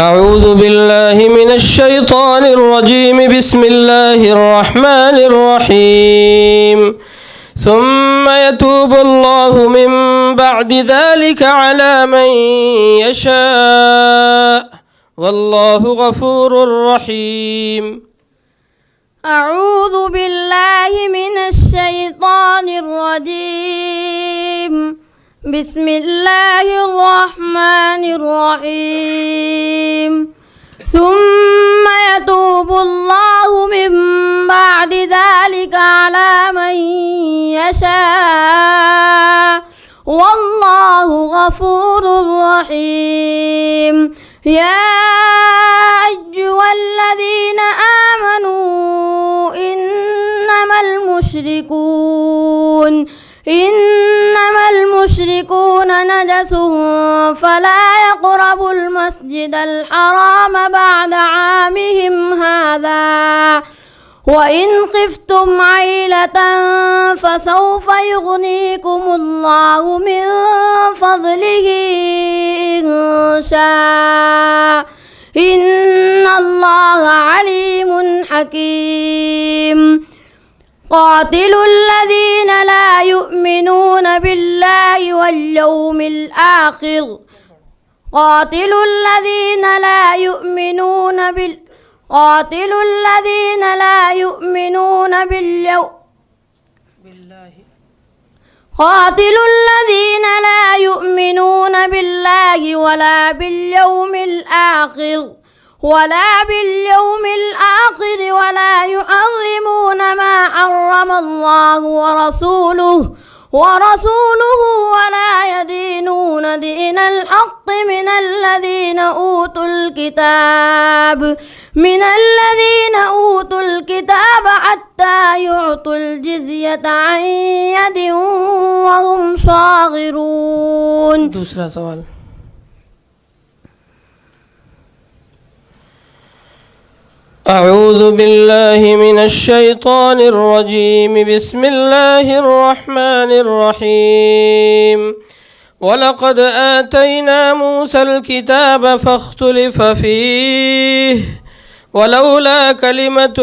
أعوذ بالله من الشيطان الرجيم. بسم الله الرحمن الرحيم. ثم يتوب الله من بعد ذلك على من يشاء والله غفور رحيم. أعوذ بالله من الشيطان الرجيم. بسم الله الرحمن الرحيم. ثم يتوب الله من بعد ذلك على من يشاء والله غفور رحيم. يا أيها الذين آمنوا إنما المشركون نجس فلا يقربوا المسجد الحرام بعد عامهم هذا وإن خفتم عيلة فسوف يغنيكم الله من فضله إن شاء إن الله عليم حكيم. قاتلوا الذين لا يؤمنون بالله واليوم الآخر قاتلوا الذين لا يؤمنون بالله ولا باليوم الآخر ولا يحرمون ما حرم الله ورسوله ولا يدينون دين الحق من الذين أوتوا الكتاب حتى يعطوا الجزية عن يد وهم صاغرون. दूसरा सवाल। أعوذ بالله من الشيطان الرجيم. بسم الله الرحمن الرحيم. ولقد آتينا موسى الكتاب فاختلف فيه ولولا كلمة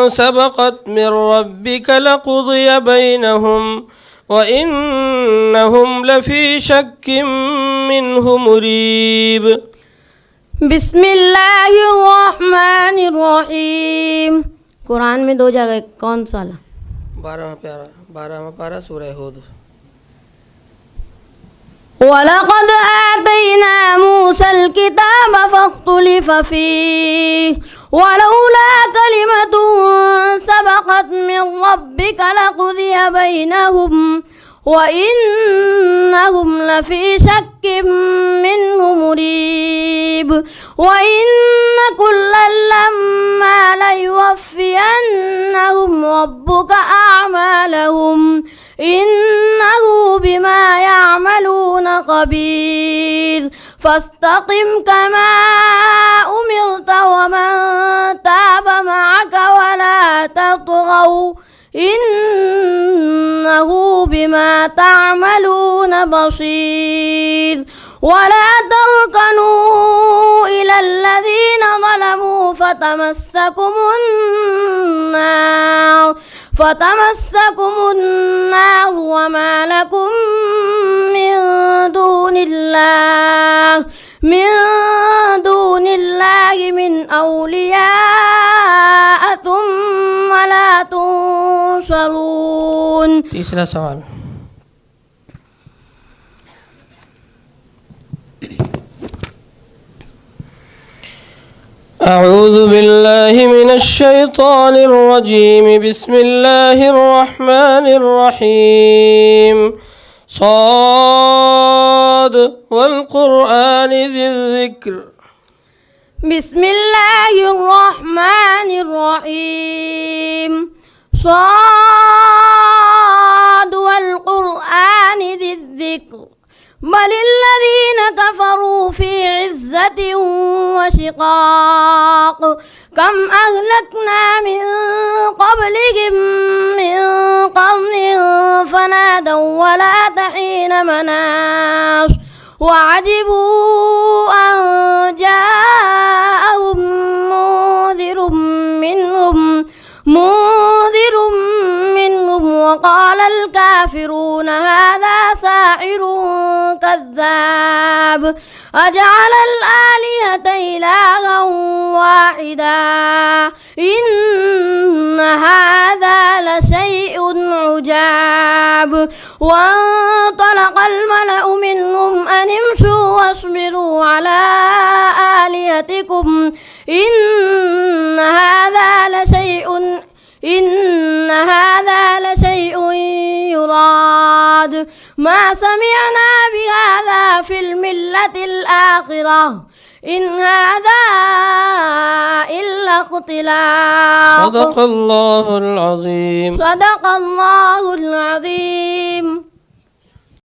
سبقت من ربك لقضي بينهم وإنهم لفي شك منه مريب. बिस्मिल्लाहिर्रहमानिर्रहीम। कुरान में 2 जगह कौन सा वाला? 12वां पारा सूरह हूद। वलक़द आतैना मूसल किताब फख्तुलिफ फीह वलौला कलिमतुन सबक़त मिन रब्बिका लक़ुदिय बैनहुम وإنهم لفي شك منه مريب. وإن كلا لما ليوفينهم ربك أعمالهم إنه بما يعملون خبير. فاستقم كما أمرت ومن تاب معك ولا تطغوا إنه بما تعملون بصير. ولا تركنوا إلى الذين ظلموا فتمسكم النار وما لكم من دون الله من أولياء ثم لا تنصرون. तीसरा सवाल। أعوذ بالله من الشيطان الرجيم. بسم الله الرحمن الرحيم. صاد والقرآن ذي الذكر. بسم الله الرحمن الرحيم. صاد والقرآن ذي الذكر بل الذين كفروا في عزة وشقاق. كم أهلكنا من قبلهم من قرن فنادوا ولا تحين مناص وعجبوا أن جاءهم الكافرون هذا ساحر كذاب أجعل الآلهة إلها واحدا إن هذا لشيء عجاب وانطلق الملأ منهم أن امشوا واصبروا على آلهتكم إن هذا لشيء يراد ما سمعنا بهذا في الملة الآخرة إن هذا إلا اختلاق صدق الله العظيم. صدق الله العظيم.